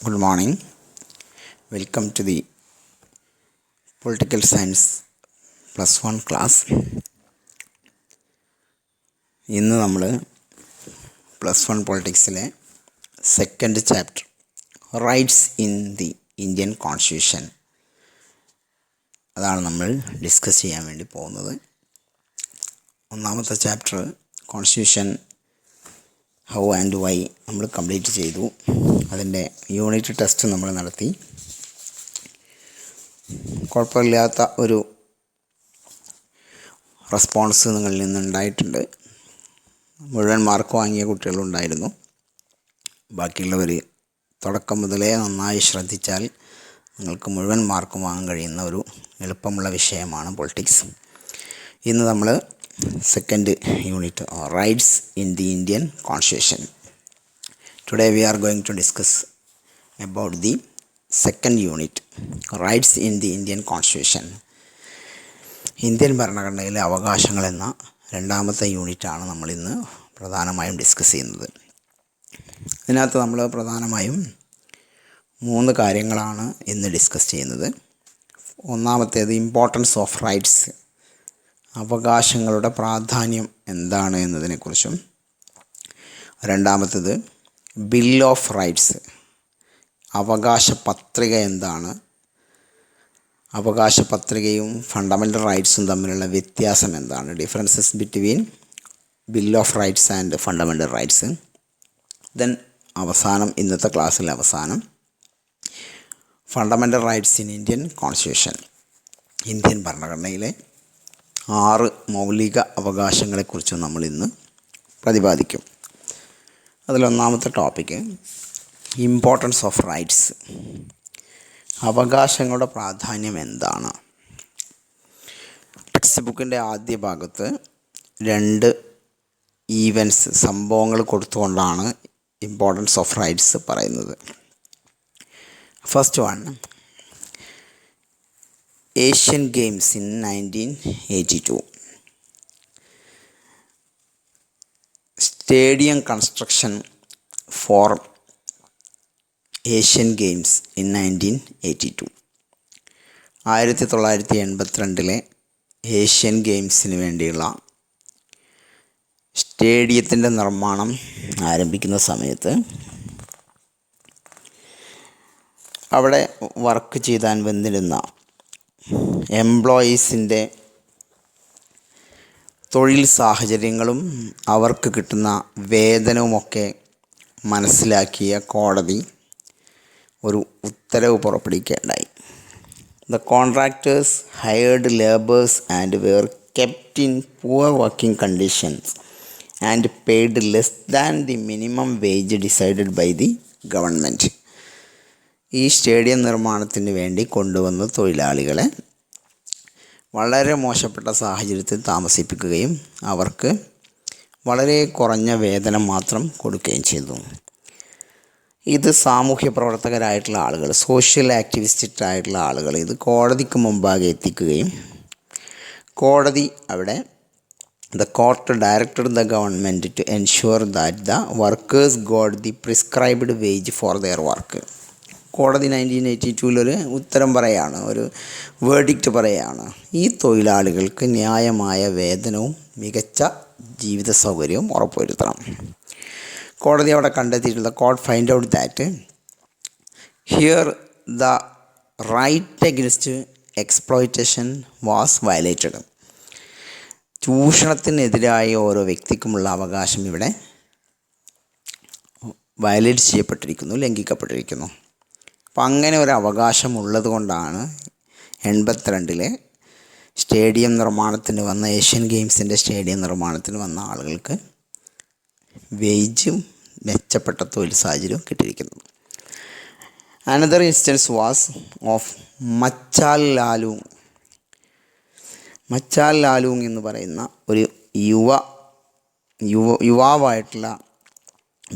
Good morning. Welcome to the Political Science +1 class. ഇന്ന് നമ്മൾ +1 പൊളിറ്റിക്സിലെ second chapter rights in the Indian constitution അതാണ് നമ്മൾ ഡിസ്കസ് ചെയ്യാൻ വേണ്ടി പോകുന്നത്. ഒന്നാമത്തെ chapter constitution how and why നമ്മൾ കംപ്ലീറ്റ് ചെയ്തു. അതിൻ്റെ യൂണിറ്റ് ടെസ്റ്റ് നമ്മൾ നടത്തി. കുഴപ്പമില്ലാത്ത ഒരു റെസ്പോൺസ് നിങ്ങളിൽ നിന്നുണ്ടായിട്ടുണ്ട്. മുഴുവൻ മാർക്ക് വാങ്ങിയ കുട്ടികളുണ്ടായിരുന്നു. ബാക്കിയുള്ളവർ തുടക്കം മുതലേ നന്നായി ശ്രദ്ധിച്ചാൽ നിങ്ങൾക്ക് മുഴുവൻ മാർക്കും വാങ്ങാൻ കഴിയുന്ന ഒരു എളുപ്പമുള്ള വിഷയമാണ് പൊളിറ്റിക്സ്. ഇന്ന് നമ്മൾ second unit rights in the Indian constitution. Today we are going to discuss about the second unit, rights in the Indian Constitution. Indian ഭരണഘടനയിലെ അവകാശങ്ങൾ എന്ന രണ്ടാമത്തെ യൂണിറ്റാണ് നമ്മളിന്ന് പ്രധാനമായും ഡിസ്കസ് ചെയ്യുന്നത്. ഇതിനകത്ത് നമ്മൾ പ്രധാനമായും 3 കാര്യങ്ങളാണ് ഇന്ന് ഡിസ്കസ് ചെയ്യുന്നത്. ഒന്നാമത്തേത് ഇമ്പോർട്ടൻസ് ഓഫ് റൈറ്റ്സ്, അവകാശങ്ങളുടെ പ്രാധാന്യം എന്താണ് എന്നതിനെക്കുറിച്ചും. രണ്ടാമത്തേത് ബിൽ ഓഫ് റൈറ്റ്സ്, അവകാശ പത്രിക എന്താണ്, അവകാശ പത്രികയും ഫണ്ടമെൻ്റൽ റൈറ്റ്സും തമ്മിലുള്ള വ്യത്യാസം എന്താണ്, differences between bill of rights and fundamental rights. Then അവസാനം, ഇന്നത്തെ ക്ലാസ്സിലെ അവസാനം, fundamental rights in Indian constitution, Indian ഭരണഘടനയിലെ 6 മൗലിക അവകാശങ്ങളെക്കുറിച്ചും നമ്മൾ ഇന്ന് പ്രതിപാദിക്കും. അതിലൊന്നാമത്തെ ടോപ്പിക്ക് ഇമ്പോർട്ടൻസ് ഓഫ് റൈറ്റ്സ്, അവകാശങ്ങളുടെ പ്രാധാന്യം എന്താണ്. ടെക്സ്റ്റ് ബുക്കിൻ്റെ ആദ്യ ഭാഗത്ത് 2 ഈവൻറ്റ്സ്, സംഭവങ്ങൾ കൊടുത്തുകൊണ്ടാണ് ഇമ്പോർട്ടൻസ് ഓഫ് റൈറ്റ്സ് പറയുന്നത്. First one, Asian games in 1982. Stadium construction for Asian games in 1982. 1982 Asian ഗെയിംസിന് വേണ്ടിയുള്ള സ്റ്റേഡിയത്തിൻ്റെ നിർമ്മാണം ആരംഭിക്കുന്ന സമയത്ത് അവിടെ വർക്ക് ചെയ്താൻ വന്നിരുന്ന എംപ്ലോയീസിൻ്റെ തൊഴിൽ സാഹചര്യങ്ങളും അവർക്ക് കിട്ടുന്ന വേതനവുമൊക്കെ മനസ്സിലാക്കിയ കോടതി ഒരു ഉത്തരവ് പുറപ്പെടുവിക്കുകയുണ്ടായി. The contractors hired labours and were kept in poor working conditions and paid less than the minimum wage decided by the government. ഈ സ്റ്റേഡിയം നിർമ്മാണത്തിന് വേണ്ടി കൊണ്ടുവന്ന തൊഴിലാളികളെ വളരെ മോശപ്പെട്ട സാഹചര്യത്തിൽ താമസിപ്പിക്കുകയും അവർക്ക് വളരെ കുറഞ്ഞ വേതനം മാത്രം കൊടുക്കുകയും ചെയ്തു. ഇത് സാമൂഹ്യ പ്രവർത്തകരായിട്ടുള്ള ആളുകൾ, സോഷ്യൽ ആക്ടിവിസ്റ്റായിട്ടുള്ള ആളുകൾ ഇത് കോടതിക്ക് മുമ്പാകെ എത്തിക്കുകയും കോടതി അവിടെ the court directed the government to ensure that the workers got the prescribed wage for their work. കോടതി 1982 ഉത്തരം പറയുകയാണ്, ഒരു വേർഡിക്റ്റ് പറയുകയാണ്, ഈ തൊഴിലാളികൾക്ക് ന്യായമായ വേതനവും മികച്ച ജീവിത സൗകര്യവും ഉറപ്പുവരുത്തണം. കോടതി അവിടെ കണ്ടെത്തിയിട്ടുള്ള court find out that here the right against exploitation was violated. ചൂഷണത്തിനെതിരായ ഓരോ വ്യക്തിക്കുമുള്ള അവകാശം ഇവിടെ വയലേറ്റ് ചെയ്യപ്പെട്ടിരിക്കുന്നു, ലംഘിക്കപ്പെട്ടിരിക്കുന്നു. അപ്പം അങ്ങനെ ഒരു അവകാശം ഉള്ളത് കൊണ്ടാണ് 1982 സ്റ്റേഡിയം നിർമ്മാണത്തിന് വന്ന, ഏഷ്യൻ ഗെയിംസിൻ്റെ സ്റ്റേഡിയം നിർമ്മാണത്തിന് വന്ന ആളുകൾക്ക് വേജും മെച്ചപ്പെട്ട തൊഴിൽ സാഹചര്യവും കിട്ടിയിരിക്കുന്നത്. അനദർ ഇൻസ്റ്റൻസ് വാസ് ഓഫ് മച്ചാൽ ലാലൂങ് എന്ന് പറയുന്ന ഒരു യുവാവായിട്ടുള്ള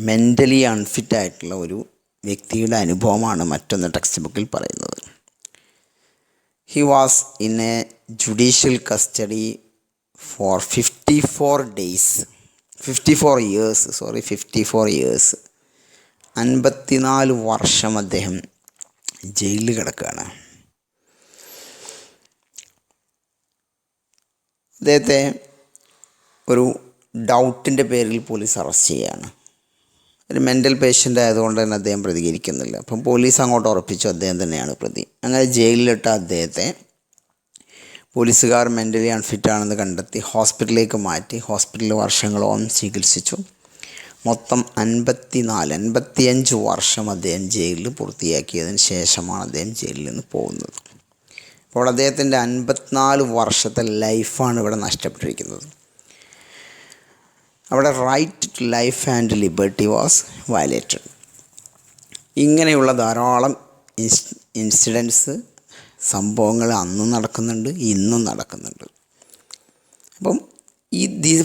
മെൻ്റലി അൺഫിറ്റായിട്ടുള്ള ഒരു വ്യക്തിയുടെ അനുഭവമാണ് മറ്റൊന്ന് ടെക്സ്റ്റ് ബുക്കിൽ പറയുന്നത്. He was in a judicial custody for 54 years 54 വർഷം അദ്ദേഹം ജയിലിൽ കിടക്കുകയാണ്. അദ്ദേഹത്തെ ഒരു ഡൗട്ടിൻ്റെ പേരിൽ പോലീസ് അറസ്റ്റ് ചെയ്യുകയാണ്. ഒരു മെൻ്റൽ പേഷ്യൻ്റ് ആയതുകൊണ്ട് തന്നെ അദ്ദേഹം പ്രതികരിക്കുന്നില്ല. അപ്പം പോലീസ് അങ്ങോട്ട് ഉറപ്പിച്ചു അദ്ദേഹം തന്നെയാണ് പ്രതി. അങ്ങനെ ജയിലിലിട്ട അദ്ദേഹത്തെ പോലീസുകാർ മെൻ്റലി അൺഫിറ്റ് ആണെന്ന് കണ്ടെത്തി ഹോസ്പിറ്റലിലേക്ക് മാറ്റി. ഹോസ്പിറ്റലിൽ വർഷങ്ങളോളം ചികിത്സിച്ചു. മൊത്തം 55 വർഷം അദ്ദേഹം ജയിലിൽ പൂർത്തിയാക്കിയതിന് ശേഷമാണ് അദ്ദേഹം ജയിലിൽ നിന്ന് പോകുന്നത്. അപ്പോൾ അദ്ദേഹത്തിൻ്റെ 54 വർഷത്തെ ലൈഫാണ് ഇവിടെ നഷ്ടപ്പെട്ടിരിക്കുന്നത്. അവിടെ right to life and liberty was violated. ഇങ്ങനെയുള്ള ധാരാളം ഇൻസിഡൻസ്, സംഭവങ്ങൾ അന്നും നടക്കുന്നുണ്ട്, ഇന്നും നടക്കുന്നുണ്ട്. അപ്പം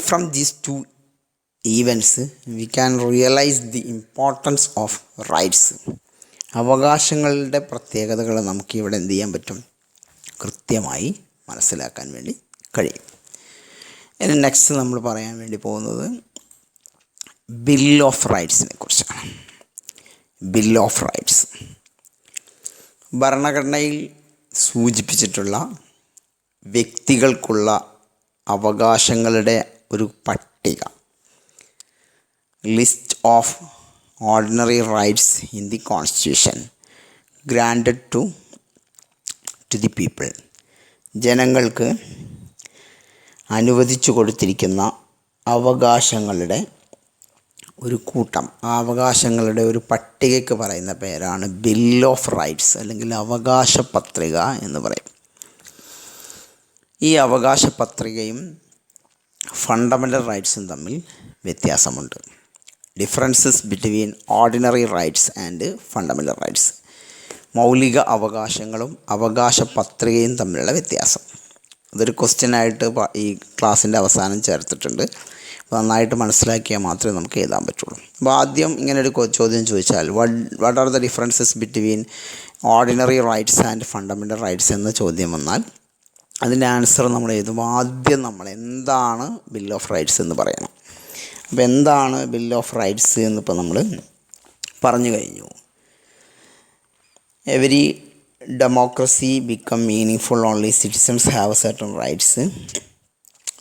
from these two events we can realise the importance of rights. അവകാശങ്ങളുടെ പ്രത്യേകതകൾ നമുക്കിവിടെ എന്ത് ചെയ്യാൻ പറ്റും? കൃത്യമായി മനസ്സിലാക്കാൻ വേണ്ടി കഴിയും. ഇനി നെക്സ്റ്റ് നമ്മൾ പറയാൻ വേണ്ടി പോകുന്നത് ബിൽ ഓഫ് റൈറ്റ്സിനെ കുറിച്ചാണ്. ബിൽ ഓഫ് റൈറ്റ്സ് ഭരണഘടനയിൽ സൂചിപ്പിച്ചിട്ടുള്ള വ്യക്തികൾക്കുള്ള അവകാശങ്ങളുടെ ഒരു പട്ടിക, list of ordinary rights in the constitution granted to the people. ജനങ്ങൾക്ക് അനുവദിച്ചു കൊടുത്തിരിക്കുന്ന അവകാശങ്ങളുടെ ഒരു കൂട്ടം, ആ അവകാശങ്ങളുടെ ഒരു പട്ടികയ്ക്ക് പറയുന്ന പേരാണ് ബിൽ ഓഫ് റൈറ്റ്സ് അല്ലെങ്കിൽ അവകാശ പത്രിക എന്ന് പറയും. ഈ അവകാശ പത്രികയും ഫണ്ടമെൻ്റൽ റൈറ്റ്സും തമ്മിൽ വ്യത്യാസമുണ്ട്. Differences between ordinary rights and fundamental rights. മൗലിക അവകാശങ്ങളും അവകാശ പത്രികയും തമ്മിലുള്ള വ്യത്യാസം. അതൊരു ക്വസ്റ്റ്യനായിട്ട് ഈ ക്ലാസ്സിൻ്റെ അവസാനം ചേർത്തിട്ടുണ്ട്. അപ്പോൾ നന്നായിട്ട് മനസ്സിലാക്കിയാൽ മാത്രമേ നമുക്ക് എഴുതാൻ പറ്റുള്ളൂ. അപ്പോൾ ആദ്യം ഇങ്ങനൊരു ചോദ്യം ചോദിച്ചാൽ what are the differences between ordinary rights and fundamental rights എന്ന ചോദ്യം വന്നാൽ അതിൻ്റെ ആൻസർ നമ്മൾ എഴുതുമ്പോൾ ആദ്യം നമ്മൾ എന്താണ് ബിൽ ഓഫ് റൈറ്റ്സ് എന്ന് പറയണം. അപ്പോൾ എന്താണ് ബിൽ ഓഫ് റൈറ്റ്സ് എന്നിപ്പോൾ നമ്മൾ പറഞ്ഞു കഴിഞ്ഞു. Every democracy become meaningful only citizens have certain rights.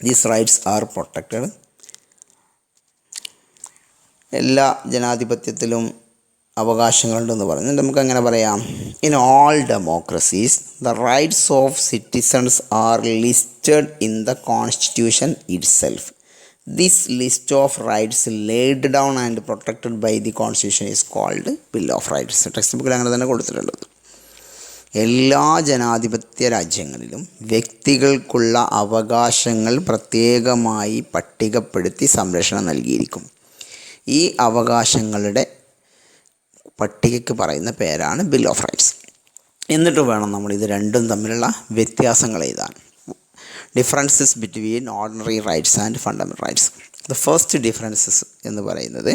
These rights are protected. എല്ലാ ജനാധിപത്യത്തിലും അവകാശങ്ങളുണ്ടെന്ന് പറഞ്ഞു. നമുക്കങ്ങനെ പറയാം, in all democracies the rights of citizens are listed in the constitution itself. This list of rights laid down and protected by the constitution is called bill of rights. Text ബുക്കിൽ അങ്ങനെ തന്നെ കൊടുത്തിട്ടുണ്ട്. എല്ലാ ജനാധിപത്യ രാജ്യങ്ങളിലും വ്യക്തികൾക്കുള്ള അവകാശങ്ങൾ പ്രത്യേകമായി പട്ടികപ്പെടുത്തി സംരക്ഷണം നൽകിയിരിക്കും. ഈ അവകാശങ്ങളുടെ പട്ടികയ്ക്ക് പറയുന്ന പേരാണ് ബിൽ ഓഫ് റൈറ്റ്സ്. എന്നിട്ട് വേണം നമ്മൾ ഇത് രണ്ടും തമ്മിലുള്ള വ്യത്യാസങ്ങൾ എഴുതാൻ. Differences between ordinary rights and fundamental rights. The first differences എന്ന് പറയുന്നത്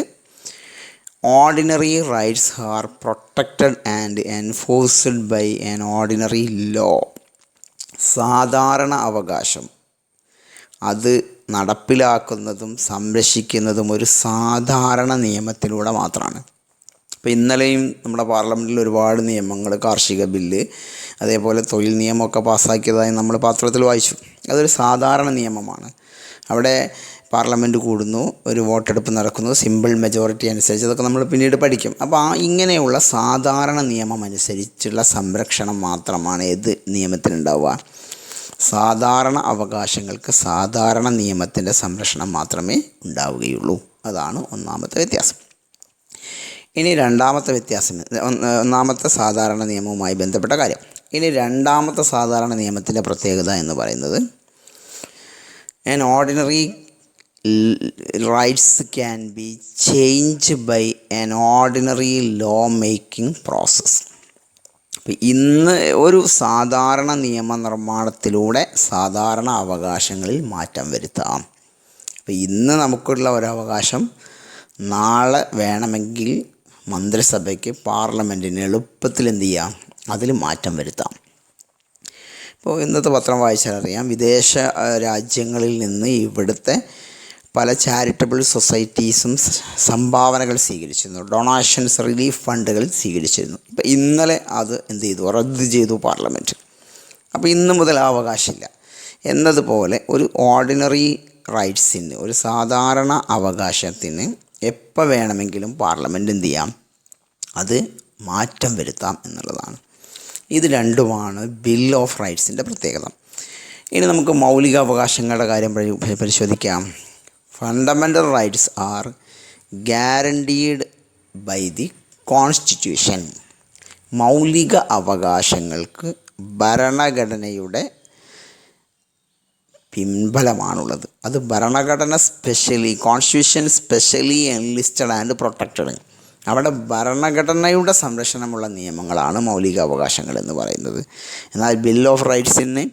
ordinary rights are protected and enforced by an ordinary law. സാധാരണ അവകാശം അത് നടപ്പിലാക്കുന്നതും സംരക്ഷിക്കുന്നതും ഒരു സാധാരണ നിയമത്തിലൂടെ മാത്രമാണ്. ഇപ്പോൾ ഇന്നലെയും നമ്മുടെ പാർലമെൻറ്റിൽ ഒരുപാട് നിയമങ്ങൾ, കാർഷിക ബില്ല്, അതേപോലെ തൊഴിൽ നിയമമൊക്കെ പാസ്സാക്കിയതായി നമ്മൾ പത്രത്തിൽ വായിച്ചു. അതൊരു സാധാരണ നിയമമാണ്. അവിടെ പാർലമെൻറ്റ് കൂടുന്നു, ഒരു വോട്ടെടുപ്പ് നടക്കുന്നു, സിമ്പിൾ മെജോറിറ്റി അനുസരിച്ച്, അതൊക്കെ നമ്മൾ പിന്നീട് പഠിക്കും. അപ്പോൾ ഇങ്ങനെയുള്ള സാധാരണ നിയമം അനുസരിച്ചുള്ള സംരക്ഷണം മാത്രമാണ് ഏത് നിയമത്തിനുണ്ടാവുക? സാധാരണ അവകാശങ്ങൾക്ക് സാധാരണ നിയമത്തിൻ്റെ സംരക്ഷണം മാത്രമേ ഉണ്ടാവുകയുള്ളൂ. അതാണ് ഒന്നാമത്തെ വ്യത്യാസം. ഇനി രണ്ടാമത്തെ വ്യത്യാസം, ഒന്നാമത്തെ സാധാരണ നിയമവുമായി ബന്ധപ്പെട്ട കാര്യം. ഇനി രണ്ടാമത്തെ സാധാരണ നിയമത്തിൻ്റെ പ്രത്യേകത എന്ന് പറയുന്നത് an ordinary rights can be changed by an ordinary law making process. അപ്പോൾ ഇന്ന് ഒരു സാധാരണ നിയമനിർമ്മാണത്തിലൂടെ സാധാരണ അവകാശങ്ങളിൽ മാറ്റം വരുത്താം. അപ്പോൾ ഇന്ന് നമുക്കുള്ള ഒരവകാശം നാളെ വേണമെങ്കിൽ മന്ത്രിസഭയ്ക്ക്, പാർലമെൻറ്റിന് എളുപ്പത്തിൽ എന്ത് ചെയ്യാം? അതിൽ മാറ്റം വരുത്താം. ഇപ്പോൾ ഇന്നത്തെ പത്രം വായിച്ചാൽ അറിയാം, വിദേശ രാജ്യങ്ങളിൽ നിന്ന് ഇവിടുത്തെ പല ചാരിറ്റബിൾ സൊസൈറ്റീസും സംഭാവനകൾ സ്വീകരിച്ചിരുന്നു, ഡൊണേഷൻസ്, റിലീഫ് ഫണ്ടുകൾ സ്വീകരിച്ചിരുന്നു. ഇപ്പം ഇന്നലെ അത് എന്ത് ചെയ്തു, റദ്ദ് ചെയ്തു പാർലമെൻറ്റ്. അപ്പോൾ ഇന്ന് മുതൽ ആ അവകാശമില്ല എന്നതുപോലെ ഒരു ഓർഡിനറി റൈറ്റ്സിന്, ഒരു സാധാരണ അവകാശത്തിന് എപ്പോൾ വേണമെങ്കിലും പാർലമെൻറ്റ് എന്ത് ചെയ്യാം, അത് മാറ്റം വരുത്താം എന്നുള്ളതാണ്. ഇത് രണ്ടുമാണ് ബിൽ ഓഫ് റൈറ്റ്സിൻ്റെ പ്രത്യേകത. ഇനി നമുക്ക് മൗലിക അവകാശങ്ങളുടെ കാര്യം പരിശോധിക്കാം. Fundamental rights are guaranteed by the constitution. മൗലിക അവകാശങ്ങൾക്ക് ഭരണഘടനയുടെ പിൻബലമാണുള്ളത്. അത് ഭരണഘടന specially, constitution specially enlisted and protected. അവിടെ ഭരണഘടനയുടെ സംരക്ഷണമുള്ള നിയമങ്ങളാണ് മൗലിക അവകാശങ്ങൾ എന്ന് പറയുന്നത്. എന്നാൽ ബിൽ ഓഫ് റൈറ്റ്സിന്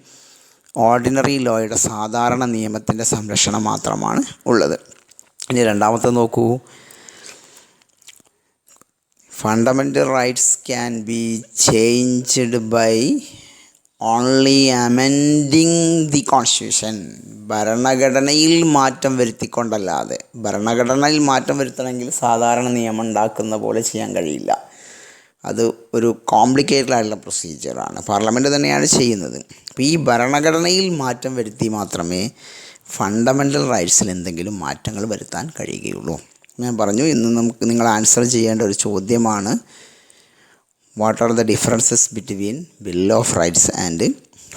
ഓർഡിനറി ലോയുടെ സാധാരണ നിയമത്തിൻ്റെ സംരക്ഷണം മാത്രമാണ് ഉള്ളത്. ഇനി രണ്ടാമത്തെ നോക്കൂ. Fundamental rights can be changed by only amending the constitution. ഭരണഘടനയിൽ മാറ്റം വരുത്തിക്കൊണ്ടല്ലാതെ, ഭരണഘടനയിൽ മാറ്റം വരുത്തണമെങ്കിൽ സാധാരണ നിയമം ഉണ്ടാക്കുന്ന പോലെ ചെയ്യാൻ കഴിയില്ല. അത് ഒരു കോംപ്ലിക്കേറ്റഡ് ആയിട്ടുള്ള പ്രൊസീജിയറാണ്, പാർലമെൻറ്റ് തന്നെയാണ് ചെയ്യുന്നത്. അപ്പോൾ ഈ ഭരണഘടനയിൽ മാറ്റം വരുത്തി മാത്രമേ ഫണ്ടമെൻ്റൽ റൈറ്റ്സിൽ എന്തെങ്കിലും മാറ്റങ്ങൾ വരുത്താൻ കഴിയുകയുള്ളൂ. ഞാൻ പറഞ്ഞു, ഇന്ന് നിങ്ങൾ ആൻസർ ചെയ്യേണ്ട ഒരു ചോദ്യമാണ്, what are the differences between bill of rights and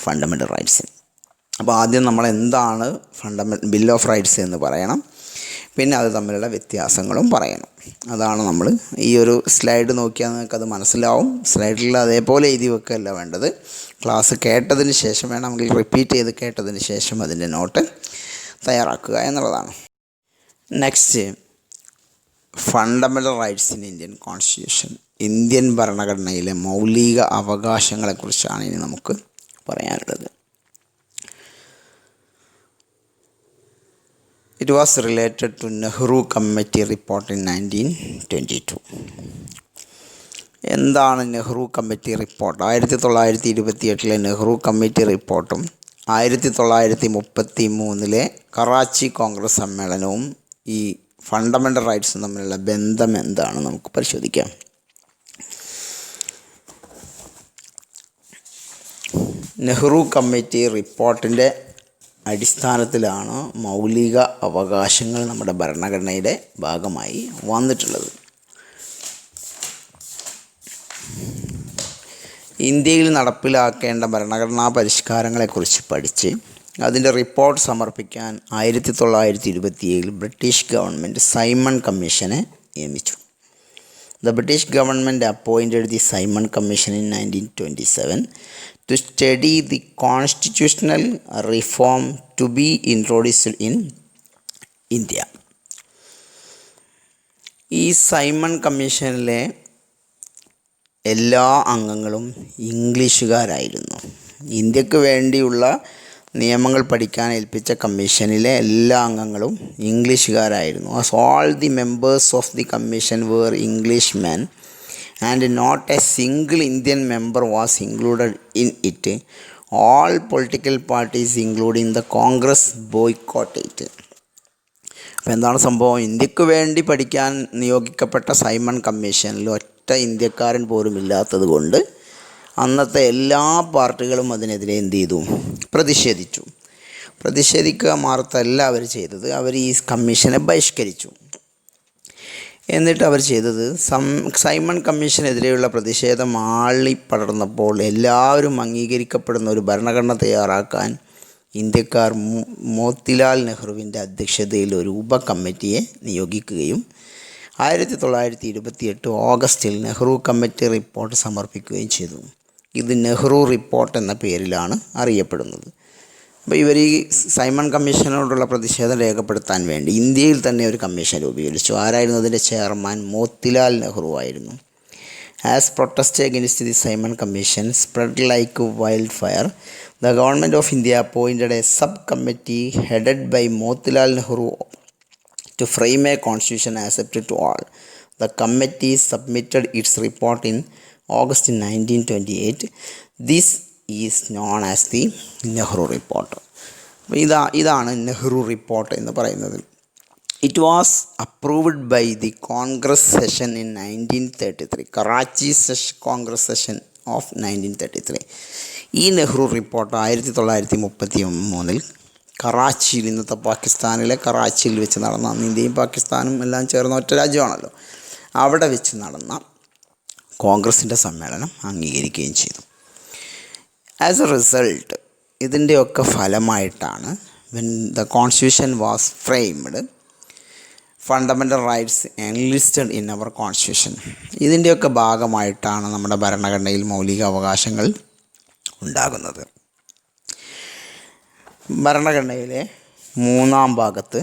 fundamental rights. അപ്പോൾ ആദ്യം നമ്മൾ എന്താണ് ബിൽ ഓഫ് റൈറ്റ്സ് എന്ന് പറയണം, പിന്നെ അത് തമ്മിലുള്ള വ്യത്യാസങ്ങളും പറയണം. അതാണ് നമ്മൾ ഈ ഒരു സ്ലൈഡ് നോക്കിയാൽ നിങ്ങൾക്കത് മനസ്സിലാവും. സ്ലൈഡിൽ അതേപോലെ എഴുതി വെക്കുകയല്ല വേണ്ടത്, ക്ലാസ് കേട്ടതിന് ശേഷം വേണമെങ്കിൽ റിപ്പീറ്റ് ചെയ്ത് കേട്ടതിന് ശേഷം അതിൻ്റെ നോട്ട് തയ്യാറാക്കുക എന്നുള്ളതാണ്. Next, fundamental rights in Indian constitution. Indian ഭരണഘടനയിലെ മൗലിക അവകാശങ്ങളെക്കുറിച്ചാണ് ഇനി നമുക്ക് പറയാനുള്ളത്. It was related to Nehru Committee report in 1922. എന്താണ് Nehru committee report? 1928 Nehru committee റിപ്പോർട്ടും 1933 കറാച്ചി കോൺഗ്രസ് സമ്മേളനവും ഈ ഫണ്ടമെൻ്റൽ റൈറ്റ്സും തമ്മിലുള്ള ബന്ധം എന്താണ് നമുക്ക് പരിശോധിക്കാം. നെഹ്റു കമ്മിറ്റി റിപ്പോർട്ടിൻ്റെ അടിസ്ഥാനത്തിലാണ് മൗലിക അവകാശങ്ങൾ നമ്മുടെ ഭരണഘടനയുടെ ഭാഗമായി വന്നിട്ടുള്ളത്. ഇന്ത്യയിൽ നടപ്പിലാക്കേണ്ട ഭരണഘടനാ പരിഷ്കാരങ്ങളെക്കുറിച്ച് പഠിച്ച് അതിൻ്റെ റിപ്പോർട്ട് സമർപ്പിക്കാൻ 1927 ബ്രിട്ടീഷ് ഗവൺമെൻറ് സൈമൺ കമ്മീഷനെ നിയമിച്ചു. The British government appointed the Simon Commission in 1927 to study the constitutional reform to be introduced in India. ഈ സൈമൺ കമ്മീഷനിലെ എല്ലാ അംഗങ്ങളും ഇംഗ്ലീഷുകാരായിരുന്നു. ഇന്ത്യക്ക് വേണ്ടിയുള്ള നിയമങ്ങൾ പഠിക്കാൻ ഏൽപ്പിച്ച കമ്മീഷനിലെ എല്ലാ അംഗങ്ങളും ഇംഗ്ലീഷുകാരായിരുന്നു. As all the members of the commission were Englishmen and not a single Indian member was included in it, all political parties including the Congress boycotted it. അപ്പോൾ എന്താണ് സംഭവം? ഇന്ത്യക്ക് വേണ്ടി പഠിക്കാൻ നിയോഗിക്കപ്പെട്ട സൈമൺ കമ്മീഷനിൽ ഒറ്റ ഇന്ത്യക്കാരൻ പോലും ഇല്ലാത്തത് കൊണ്ട് അന്നത്തെ എല്ലാ പാർട്ടികളും അതിനെതിരെ എന്ത് ചെയ്തു? പ്രതിഷേധിച്ചു. പ്രതിഷേധിക്കുക മാത്രമല്ല അവർ ചെയ്തത്, അവർ ഈ കമ്മീഷനെ ബഹിഷ്കരിച്ചു. എന്നിട്ട് അവർ ചെയ്തത്, സൈമൺ കമ്മീഷനെതിരെയുള്ള പ്രതിഷേധം ആളിപ്പടർന്നപ്പോൾ എല്ലാവരും അംഗീകരിക്കപ്പെടുന്ന ഒരു ഭരണഘടന തയ്യാറാക്കാൻ ഇന്ത്യക്കാർ മോത്തിലാൽ നെഹ്റുവിൻ്റെ അധ്യക്ഷതയിൽ ഒരു ഉപകമ്മിറ്റിയെ നിയോഗിക്കുകയും 1928 ഓഗസ്റ്റിൽ നെഹ്റു കമ്മിറ്റി റിപ്പോർട്ട് സമർപ്പിക്കുകയും ചെയ്തു. ഇത് നെഹ്റു റിപ്പോർട്ട് എന്ന പേരിലാണ് അറിയപ്പെടുന്നത്. അപ്പോൾ ഇവർ ഈ സൈമൺ കമ്മീഷനോടുള്ള പ്രതിഷേധം രേഖപ്പെടുത്താൻ വേണ്ടി ഇന്ത്യയിൽ തന്നെ ഒരു കമ്മീഷൻ രൂപീകരിച്ചു. ആരായിരുന്നു അതിൻ്റെ ചെയർമാൻ? മോത്തിലാൽ നെഹ്റു ആയിരുന്നു. As protest against the Simon Commission spread like wildfire, the government of India appointed a subcommittee headed by Motilal Nehru to frame a constitution accepted to all. The committee submitted its report in August 1928. This is known as the Nehru report. ഇതാണ് Nehru report എന്ന് പറയുന്നത്. It was approved by the Congress session in 1933, Karachi Congress session of 1933. ഈ Nehru report 1933 കറാച്ചിയിൽ, ഇന്നത്തെ പാകിസ്ഥാനിലെ കറാച്ചിയിൽ വെച്ച് നടന്ന, അന്ന് ഇന്ത്യയും പാകിസ്ഥാനും എല്ലാം ചേർന്ന ഒറ്റ രാജ്യമാണല്ലോ, അവിടെ വെച്ച് നടന്ന കോൺഗ്രസിൻ്റെ സമ്മേളനം അംഗീകരിക്കുകയും ചെയ്തു. ആസ് എ റിസൾട്ട്, ഇതിൻ്റെയൊക്കെ ഫലമായിട്ടാണ് when the constitution was framed, fundamental rights enlisted in our constitution. ഇതിൻ്റെയൊക്കെ ഭാഗമായിട്ടാണ് നമ്മുടെ ഭരണഘടനയിൽ മൗലിക അവകാശങ്ങൾ ഉണ്ടാകുന്നത്. ഭരണഘടനയിലെ 3-ാം ഭാഗത്ത്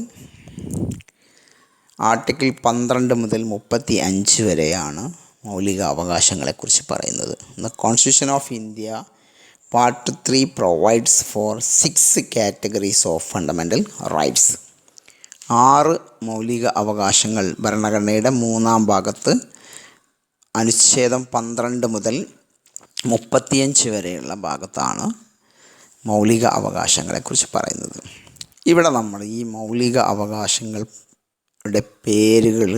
ആർട്ടിക്കിൾ 12 മുതൽ 35 വരെയാണ് മൗലിക അവകാശങ്ങളെക്കുറിച്ച് പറയുന്നത്. The constitution of India part 3 provides for 6 categories of fundamental rights. 6 മൗലിക അവകാശങ്ങൾ ഭരണഘടനയുടെ 3-ാം ഭാഗത്ത് അനുച്ഛേദം 12 മുതൽ 35 വരെയുള്ള ഭാഗത്താണ് മൗലിക അവകാശങ്ങളെക്കുറിച്ച് പറയുന്നത്. ഇവിടെ നമ്മൾ ഈ മൗലിക അവകാശങ്ങളുടെ പേരുകൾ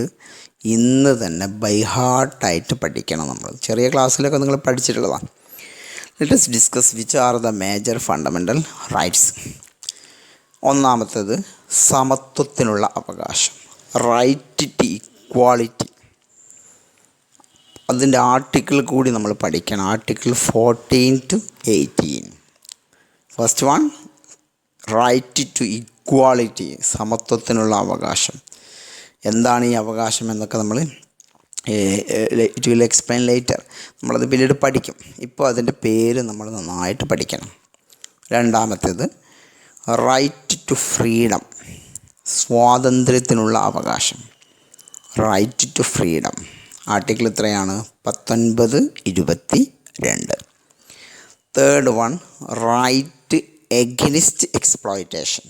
ഇന്ന് തന്നെ ബൈഹാർട്ടായിട്ട് പഠിക്കണം. നമ്മൾ ചെറിയ ക്ലാസ്സിലൊക്കെ നിങ്ങൾ പഠിച്ചിട്ടുള്ളതാണ്. Let us discuss which are the major fundamental rights. ഒന്നാമത്തേത് സമത്വത്തിനുള്ള അവകാശം, റൈറ്റ് ടു ഇക്വാളിറ്റി. അതിൻ്റെ ആർട്ടിക്കിൾ കൂടി നമ്മൾ പഠിക്കണം. Article 14 to 18. First one, right to equality, സമത്വത്തിനുള്ള അവകാശം. എന്താണ് ഈ അവകാശം എന്നൊക്കെ നമ്മൾ ഇറ്റ് വിൽ എക്സ്പ്ലെയിൻ ലേറ്റർ. നമ്മളത് പിന്നീട് പഠിക്കും. ഇപ്പോൾ അതിൻ്റെ പേര് നമ്മൾ നന്നായിട്ട് പഠിക്കണം. രണ്ടാമത്തേത് റൈറ്റ് ടു ഫ്രീഡം, സ്വാതന്ത്ര്യത്തിനുള്ള അവകാശം. റൈറ്റ് ടു ഫ്രീഡം ആർട്ടിക്കിൾ എത്രയാണ്? 19, 22. Third one, right against exploitation,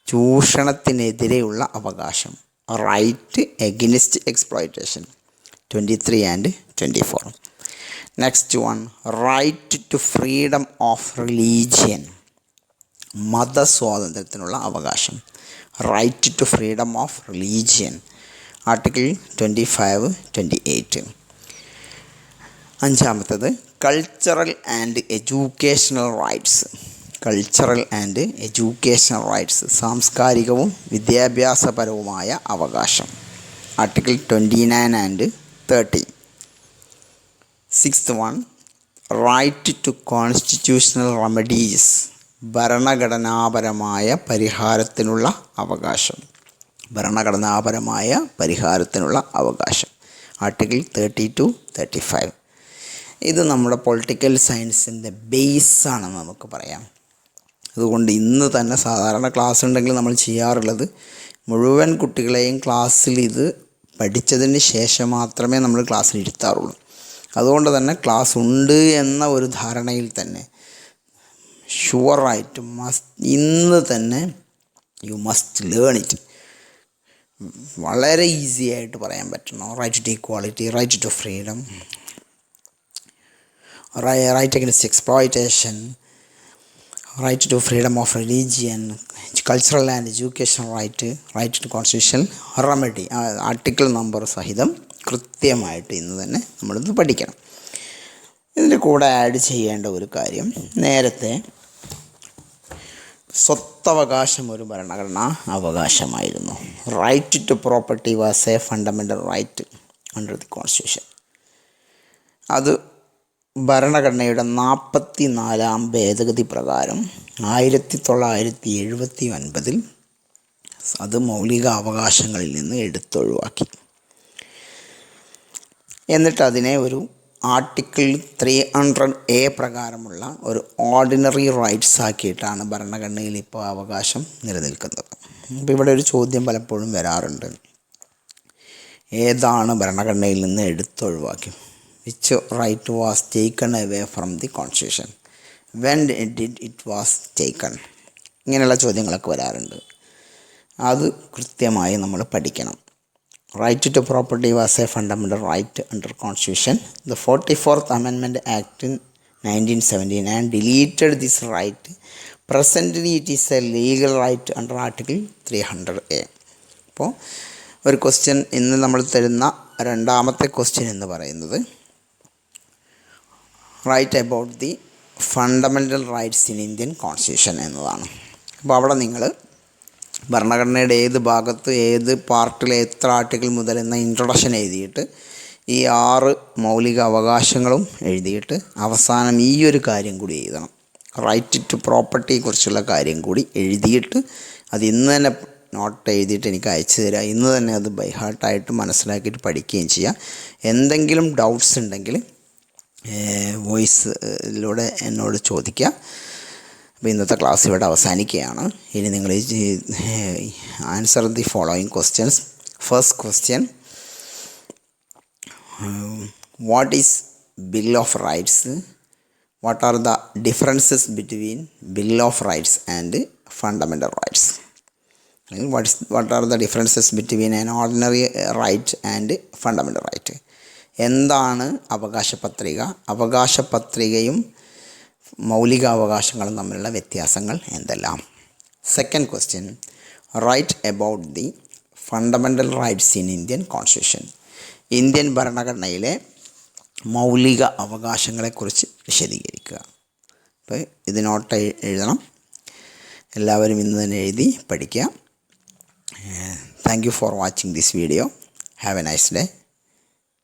ചൂഷണത്തിനെതിരെയുള്ള അവകാശം. Right against exploitation 23 and 24. Next one, right to freedom of religion, മതസ്വാതന്ത്ര്യത്തിനുള്ള അവകാശം. Right to freedom of religion article 25, 28. അഞ്ചാമത്തത് cultural and educational rights. Cultural and educational rights, സാംസ്കാരികവും വിദ്യാഭ്യാസപരവുമായ അവകാശം. Article 29 and 30. Sixth one, right to constitutional remedies, ഭരണഘടനാപരമായ പരിഹാരത്തിനുള്ള അവകാശം. ഭരണഘടനാപരമായ പരിഹാരത്തിനുള്ള അവകാശം. Article 30 to 35. ഇത് നമ്മുടെ പൊളിറ്റിക്കൽ സയൻസിൻ്റെ ബേസാണെന്ന് നമുക്ക് പറയാം. അതുകൊണ്ട് ഇന്ന് തന്നെ സാധാരണ ക്ലാസ് ഉണ്ടെങ്കിൽ നമ്മൾ ചെയ്യാറുള്ളത് മുഴുവൻ കുട്ടികളെയും ക്ലാസ്സിൽ ഇത് പഠിച്ചതിന് ശേഷം മാത്രമേ നമ്മൾ ക്ലാസ്സിൽ ഇരുത്താറുള്ളൂ. അതുകൊണ്ട് തന്നെ ക്ലാസ് ഉണ്ട് എന്ന ഒരു ധാരണയിൽ തന്നെ ഷുവറായിട്ട് ഇന്ന് തന്നെ യു മസ്റ്റ് ലേൺ ഇറ്റ്. വളരെ ഈസി ആയിട്ട് പറയാൻ പറ്റണം. Right to equality, right to freedom, right against exploitation, right to freedom of religion, cultural and educational right, right to constitutional remedy. Article number സഹിതം കൃത്യമായിട്ട് ഇന്ന് തന്നെ നമ്മളിത് പഠിക്കണം. ഇതിൻ്റെ കൂടെ ആഡ് ചെയ്യേണ്ട ഒരു കാര്യം, നേരത്തെ സ്വത്തവകാശം ഒരു ഭരണഘടനാ അവകാശമായിരുന്നു. Right to property was a fundamental right under the constitution. അത് ഭരണഘടനയുടെ 44-ാം ഭേദഗതി പ്രകാരം 1979 അത് മൗലിക അവകാശങ്ങളിൽ നിന്ന് എടുത്തൊഴിവാക്കി. എന്നിട്ട് അതിനെ ഒരു ആർട്ടിക്കിൾ 300A പ്രകാരമുള്ള ഒരു ഓർഡിനറി റൈറ്റ്സ് ആക്കിയിട്ടാണ് ഭരണഘടനയിൽ ഇപ്പോൾ അവകാശം നിലനിൽക്കുന്നത്. അപ്പോൾ ഇവിടെ ഒരു ചോദ്യം പലപ്പോഴും വരാറുണ്ട്, ഏതാണ് ഭരണഘടനയിൽ നിന്ന് എടുത്തൊഴിവാക്കി? Which right was taken away from the constitution? When did it was taken? ഇങ്ങനെയുള്ള ചോദ്യങ്ങളൊക്കെ വരാറുണ്ട്. അത് കൃത്യമായി നമ്മൾ പഠിക്കണം. Right to property was a fundamental right under constitution. The 44th Amendment Act in 1979 deleted this right. Presently it is a legal right under Article 300A. അപ്പോൾ ഒരു question ഇന്ന് നമ്മൾ തരുന്ന രണ്ടാമത്തെ ക്വസ്റ്റ്യൻ എന്ന് പറയുന്നത് write about the fundamental rights in Indian constitution എന്നതാണ്. അപ്പോൾ അവിടെ നിങ്ങൾ ഭരണഘടനയുടെ ഏത് ഭാഗത്ത് ഏത് പാർട്ടിലെ എത്ര ആർട്ടിക്കിൾ മുതൽ എന്ന ഇൻട്രൊഡക്ഷൻ എഴുതിയിട്ട് ഈ 6 മൗലിക അവകാശങ്ങളും എഴുതിയിട്ട് അവസാനം ഈ ഒരു കാര്യം കൂടി എഴുതണം. റൈറ്റ് ടു പ്രോപ്പർട്ടിയെക്കുറിച്ചുള്ള കാര്യം കൂടി എഴുതിയിട്ട് അത് ഇന്ന് തന്നെ നോട്ട് എഴുതിയിട്ട് എനിക്ക് അയച്ചു തരിക. ഇന്ന് തന്നെ അത് ബൈ ഹാർട്ടായിട്ട് മനസ്സിലാക്കിയിട്ട് പഠിക്കുകയും ചെയ്യുക. എന്തെങ്കിലും ഡൗട്ട്സ് ഉണ്ടെങ്കിൽ വോയിസിലൂടെ എന്നോട് ചോദിക്കുക. അപ്പോൾ ഇന്നത്തെ ക്ലാസ് ഇവിടെ അവസാനിക്കുകയാണ്. ഇനി നിങ്ങൾ answer the following questions. First question, what is bill of rights? What are the differences between bill of rights and fundamental rights? What are the differences between an ordinary right and fundamental right? എന്താണ് അവകാശപത്രിക? അവകാശപത്രികയും മൗലിക അവകാശങ്ങളും തമ്മിലുള്ള വ്യത്യാസങ്ങൾ എന്തെല്ലാം? Second question, right about the fundamental rights in Indian constitution. Indian ഭരണഘടനയിലെ മൗലിക അവകാശങ്ങളെക്കുറിച്ച് വിശദീകരിക്കുക. അപ്പോൾ ഇത് നോട്ട് എഴുതണം. എല്ലാവരും ഇന്ന് തന്നെ എഴുതി പഠിക്കുക. Thank you for watching this video. Have A nice day.